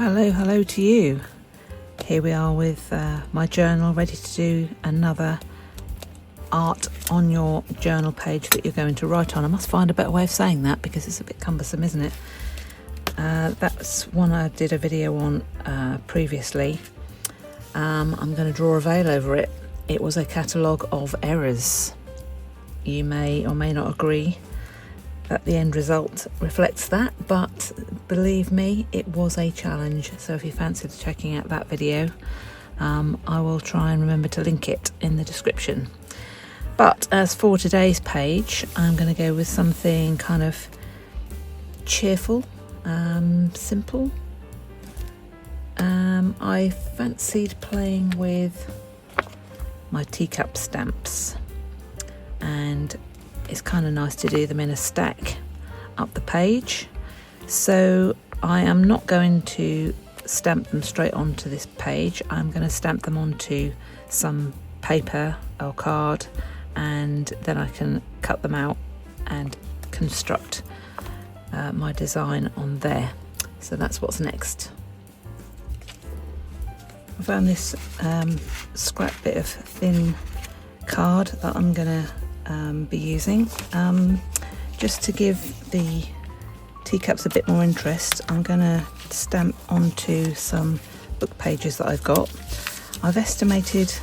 Hello to you. Here we are with my journal, ready to do another art on your journal page that you're going to write on. I must find a better way of saying that because it's a bit cumbersome, isn't it? That's one I did a video on previously. I'm going to draw a veil over it. It was a catalogue of errors. You may or may not agree that the end result reflects that, but believe me, it was a challenge. So if you fancied checking out that video, I will try and remember to link it in the description. But as for today's page, I'm going to go with something kind of cheerful, simple. I fancied playing with my teacup stamps, and it's kind of nice to do them in a stack up the page. So I am not going to stamp them straight onto this page. I'm going to stamp them onto some paper or card, and then I can cut them out and construct my design on there. So that's what's next. I found this scrap bit of thin card that I'm going to be using just to give the teacups a bit more interest. I'm going to stamp onto some book pages that I've got. I've estimated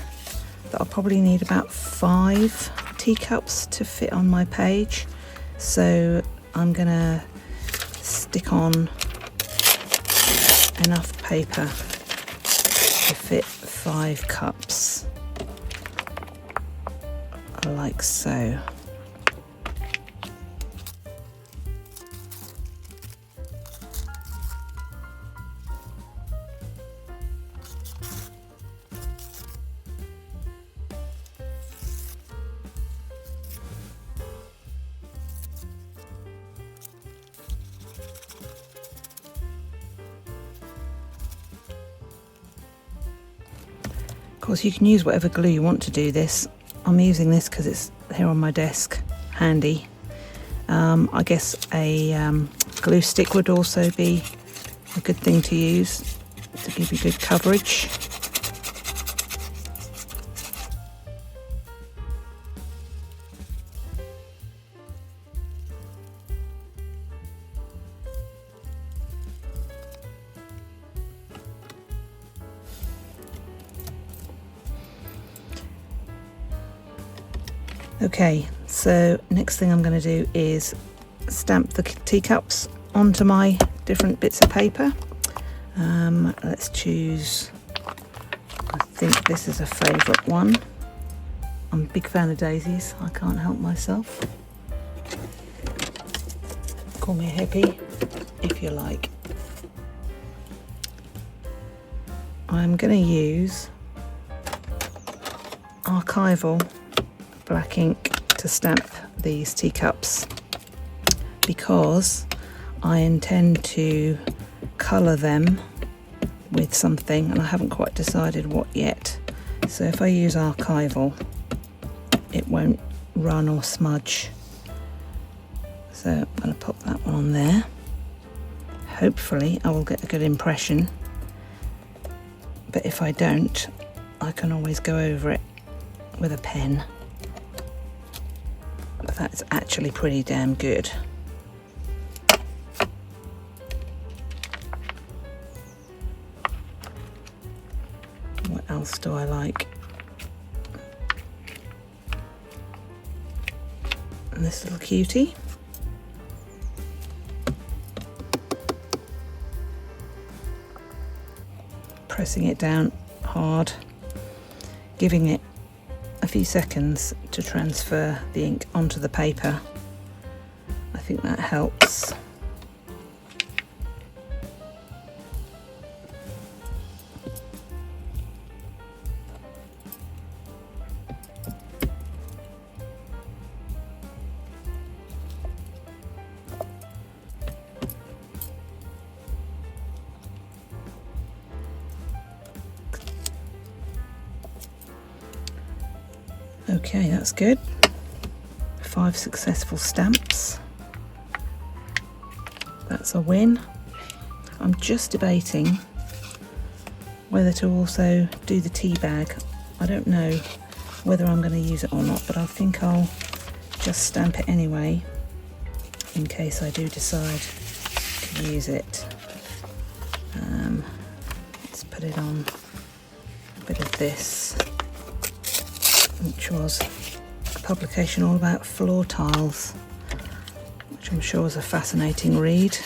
that I'll probably need about 5 teacups to fit on my page, so I'm going to stick on enough paper to fit 5 cups, like so. Of course, you can use whatever glue you want to do this. I'm using this because it's here on my desk, handy. I guess a glue stick would also be a good thing to use to give you good coverage. Okay, so next thing I'm going to do is stamp the teacups onto my different bits of paper. Let's choose, I think this is a favourite one. I'm a big fan of daisies, I can't help myself. Call me a hippie if you like. I'm going to use archival black ink to stamp these teacups because I intend to colour them with something, and I haven't quite decided what yet. So if I use archival, it won't run or smudge. So I'm going to pop that one on there. Hopefully I will get a good impression, but if I don't, I can always go over it with a pen. But that's actually pretty damn good. What else do I like? And this little cutie. Pressing it down hard, giving it a few seconds to transfer the ink onto the paper. I think that helps. Okay, that's good. 5 successful stamps. That's a win. I'm just debating whether to also do the tea bag. I don't know whether I'm going to use it or not, but I think I'll just stamp it anyway in case I do decide to use it. Let's put it on a bit of this, which was a publication all about floor tiles, which I'm sure was a fascinating read.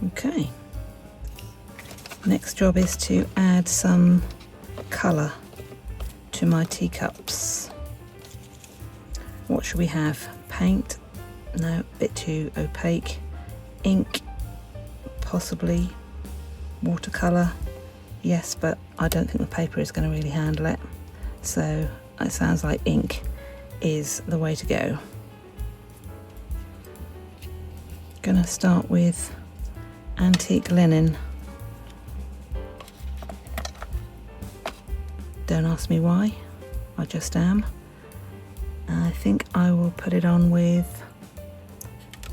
Okay, next job is to add some colour to my teacups. What should we have? Paint? No, a bit too opaque. Ink? Possibly. Watercolour? Yes, but I don't think the paper is going to really handle it. So it sounds like ink is the way to go. Gonna start with antique linen. Don't ask me why, I just am. And I think I will put it on with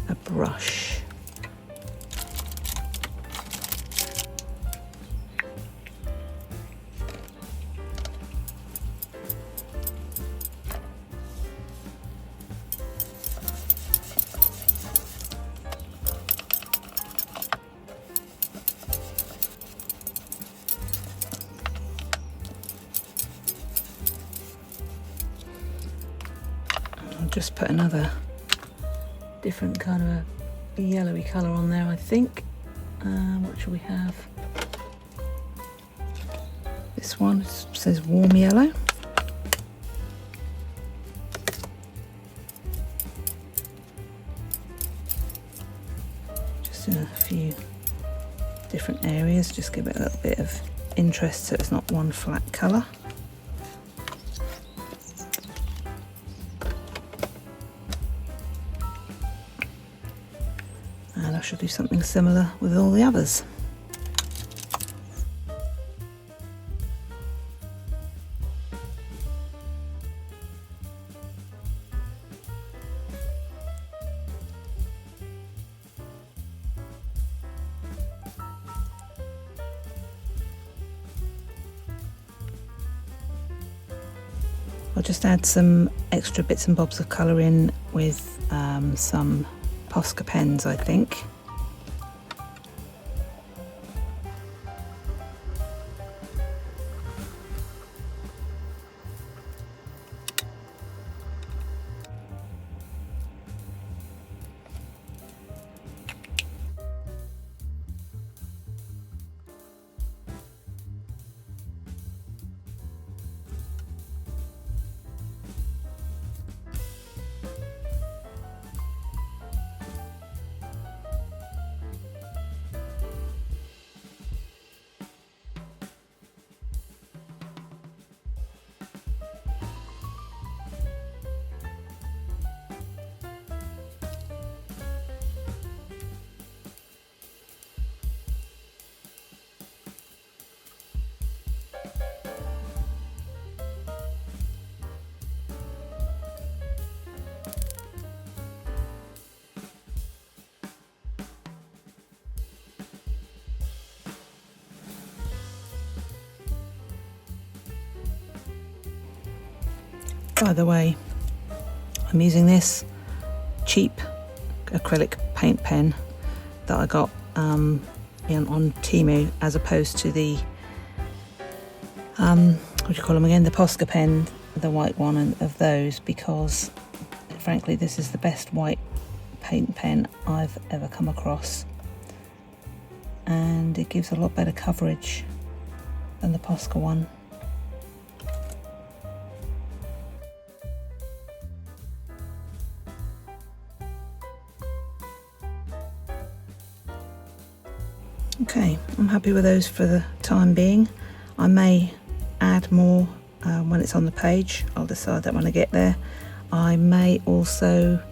a brush. Just put another different kind of a yellowy colour on there, I think. What should we have? This one says warm yellow. Just in a few different areas, just give it a little bit of interest so it's not one flat colour. And I should do something similar with all the others. I'll just add some extra bits and bobs of colour in with some Posca pens, I think. By the way, I'm using this cheap acrylic paint pen that I got on Temu, as opposed to the what do you call them again, the Posca pen, the white one, and of those, because frankly this is the best white paint pen I've ever come across, and it gives a lot better coverage than the Posca one. Okay, I'm happy with those for the time being. I may add more when it's on the page. I'll decide that when I get there. I may also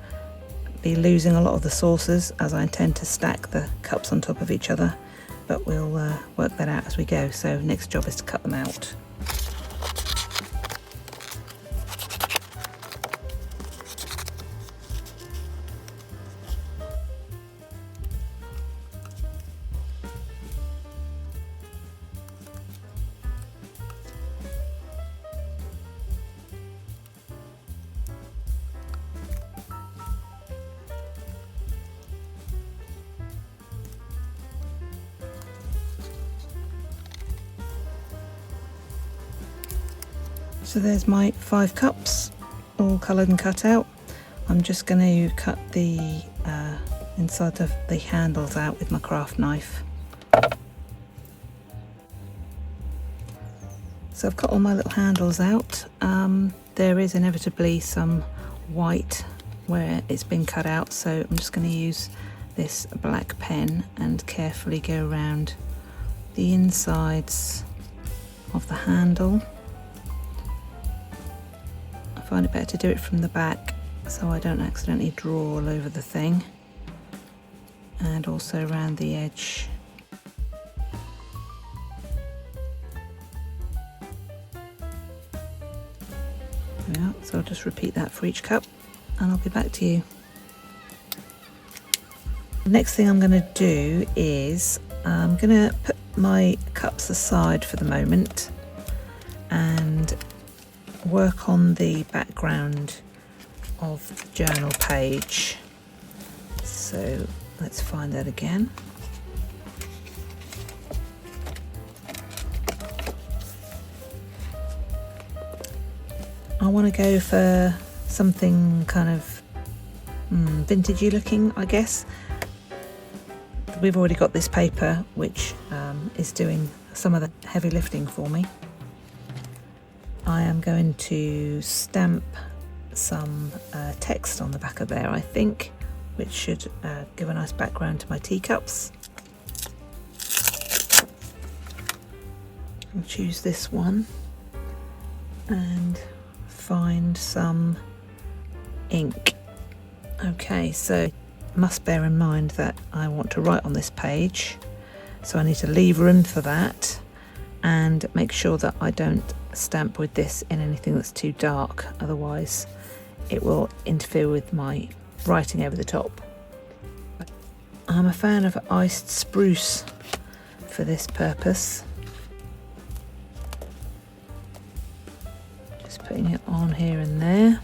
be losing a lot of the saucers as I intend to stack the cups on top of each other, but we'll work that out as we go. So next job is to cut them out. So there's my 5 cups, all coloured and cut out. I'm just going to cut the inside of the handles out with my craft knife. So I've cut all my little handles out. There is inevitably some white where it's been cut out, so I'm just going to use this black pen and carefully go around the insides of the handle. I find it better to do it from the back so I don't accidentally draw all over the thing, and also around the edge. Yeah, so I'll just repeat that for each cup and I'll be back to you. The next thing I'm going to do is I'm going to put my cups aside for the moment and work on the background of the journal page. So let's find that again. I want to go for something kind of vintagey looking, I guess. We've already got this paper which is doing some of the heavy lifting for me. I am going to stamp some text on the back of there, I think, which should give a nice background to my teacups. I'll choose this one and find some ink. Okay, so must bear in mind that I want to write on this page, so I need to leave room for that and make sure that I don't stamp with this in anything that's too dark, otherwise it will interfere with my writing over the top. I'm a fan of iced spruce for this purpose. Just putting it on here and there.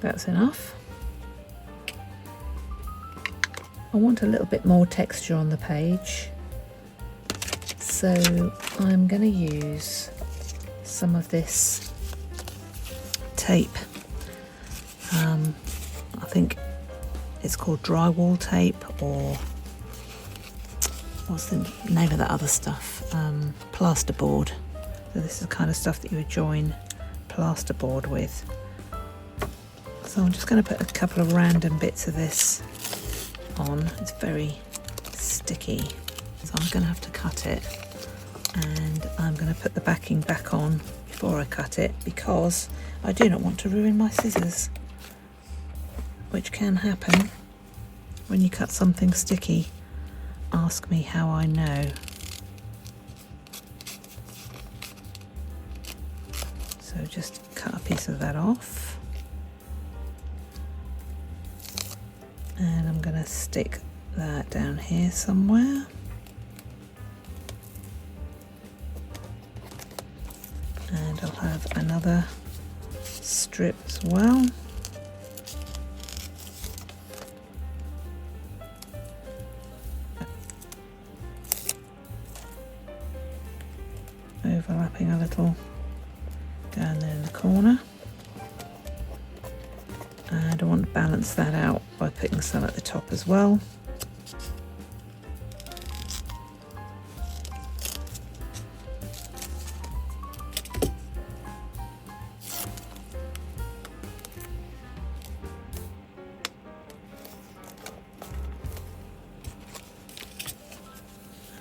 That's enough. I want a little bit more texture on the page, so I'm going to use some of this tape. I think it's called drywall tape, or what's the name of that other stuff? Plasterboard. So this is the kind of stuff that you would join plasterboard with. So I'm just going to put a couple of random bits of this on. It's very sticky, so I'm going to have to cut it, and I'm going to put the backing back on before I cut it because I do not want to ruin my scissors, which can happen when you cut something sticky. Ask me how I know. So just cut a piece of that off. And I'm going to stick that down here somewhere. And I'll have another strip as well. Overlapping a little down there in the corner. And I want to balance that out by putting some at the top as well.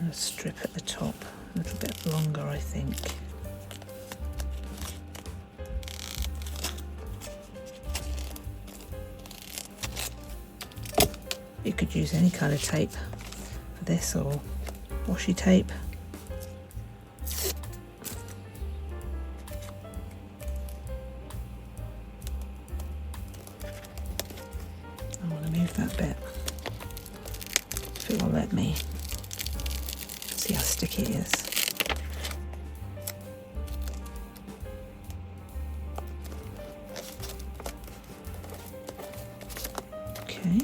And a strip at the top, a little bit longer, I think. You could use any kind of tape for this, or washi tape. I want to move that bit, if it will let me. See how sticky it is. Okay.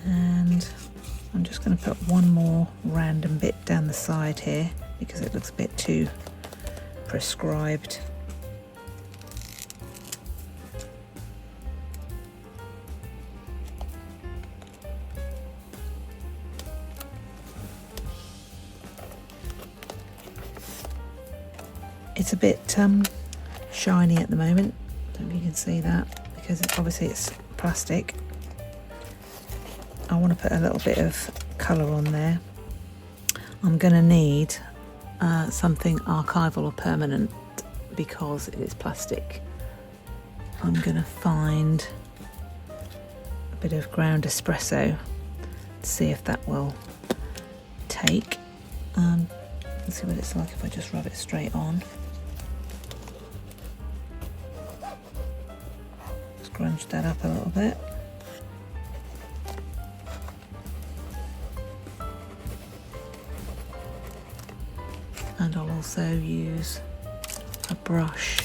And I'm just going to put one more random bit down the side here because it looks a bit too prescribed. It's a bit shiny at the moment. I don't know if you can see that, because obviously it's plastic. I want to put a little bit of colour on there. I'm going to need something archival or permanent because it is plastic. I'm going to find a bit of ground espresso to see if that will take. Let's see what it's like if I just rub it straight on. Scrunch that up a little bit. And I'll also use a brush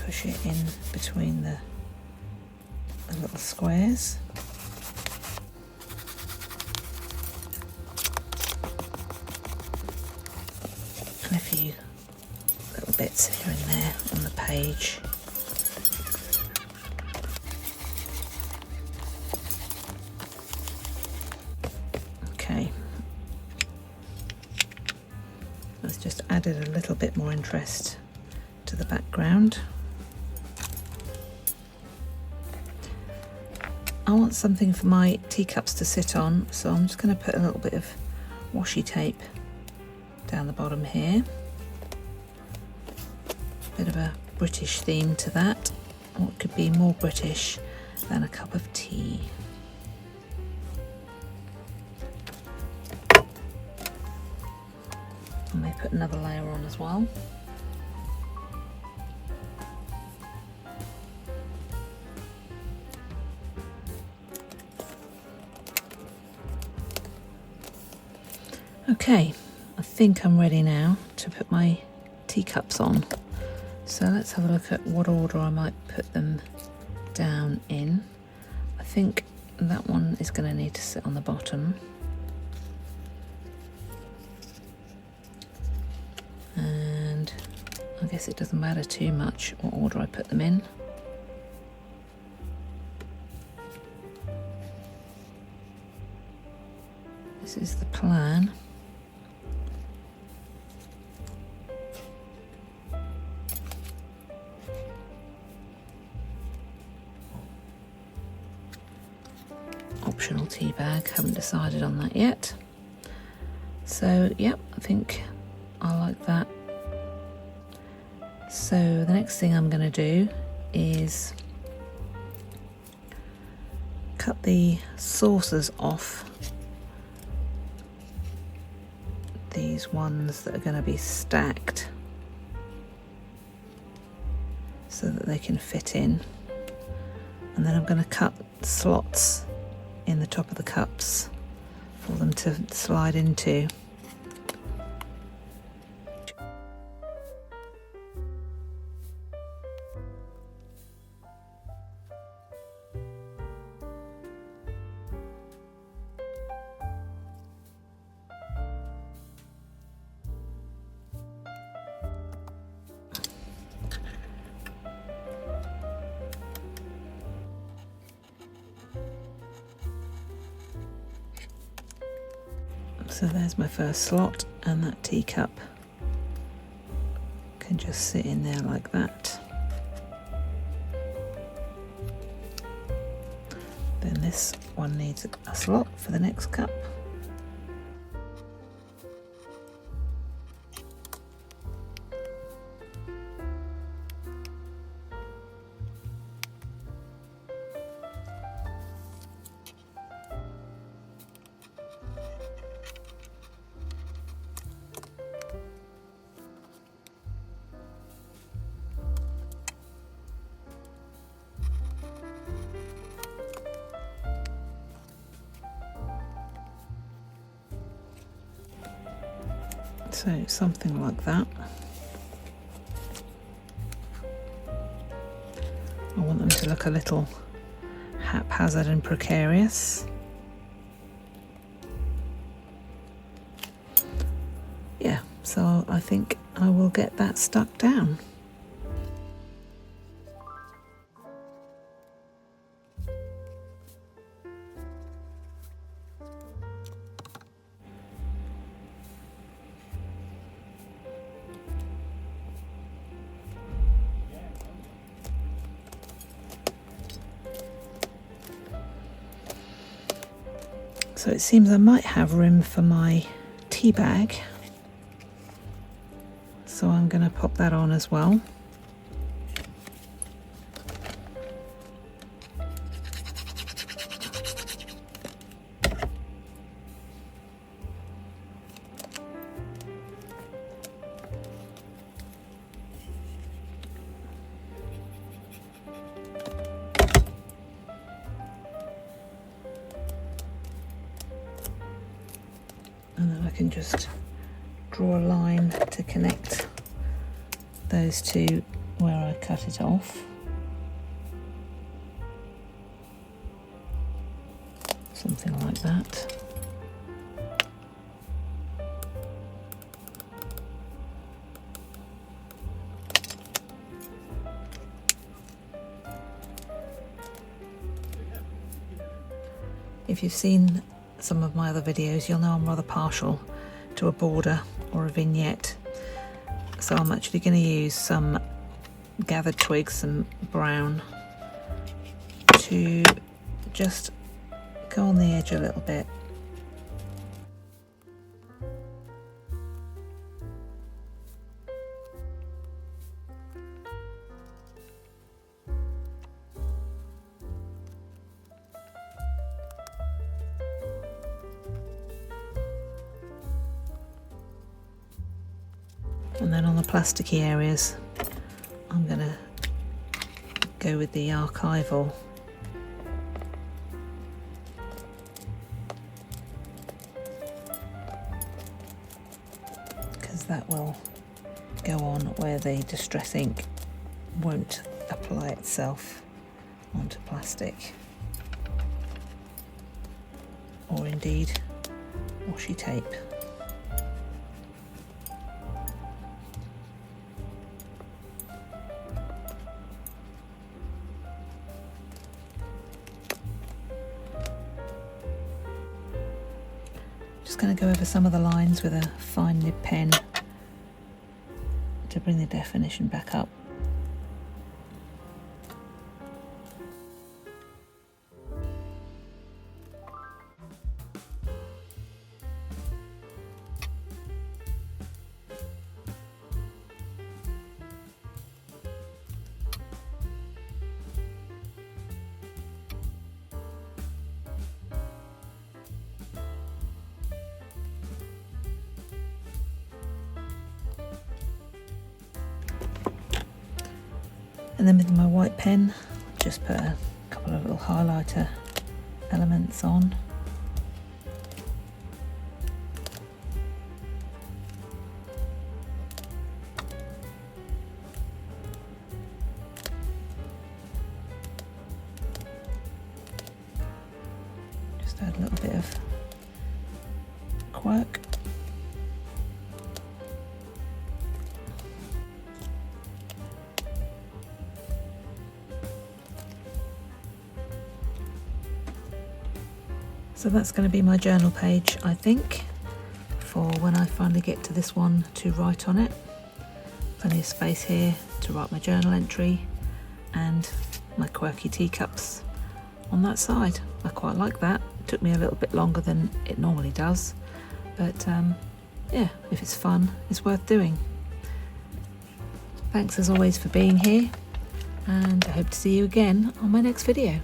push it in between the little squares. And a few little bits here and there on the page. Okay, that's just added a little bit more interest to the background. I want something for my teacups to sit on, so I'm just going to put a little bit of washi tape down the bottom here. Bit of a British theme to that. What could be more British than a cup of tea? I may put another layer on as well. Okay, I think I'm ready now to put my teacups on. So let's have a look at what order I might put them down in. I think that one is going to need to sit on the bottom. And I guess it doesn't matter too much what order I put them in. This is the plan. Optional tea bag, haven't decided on that yet. So yep, I think I like that. So the next thing I'm going to do is cut the saucers off these ones that are going to be stacked so that they can fit in, and then I'm going to cut slots in the top of the cups for them to slide into. So there's my first slot, and that teacup can just sit in there like that. And this one needs a slot for the next cup. So something like that. I want them to look a little haphazard and precarious. Yeah, so I think I will get that stuck down. So it seems I might have room for my tea bag, so I'm going to pop that on as well. And then I can just draw a line to connect those two where I cut it off. Something like that. If you've seen some of my other videos, you'll know I'm rather partial to a border or a vignette. So I'm actually going to use some gathered twigs, some brown, to just go on the edge a little bit. And then on the plasticky areas, I'm going to go with the archival. Because that will go on where the distress ink won't apply itself onto plastic. Or indeed, washi tape. Just going to go over some of the lines with a fine nib pen to bring the definition back up. And then with my white pen, just put a couple of little highlighter elements on. Just add a little bit of quirk. So that's going to be my journal page, I think, for when I finally get to this one to write on it. Plenty of space here to write my journal entry and my quirky teacups on that side. I quite like that. It took me a little bit longer than it normally does, but yeah, if it's fun, it's worth doing. Thanks as always for being here, and I hope to see you again on my next video.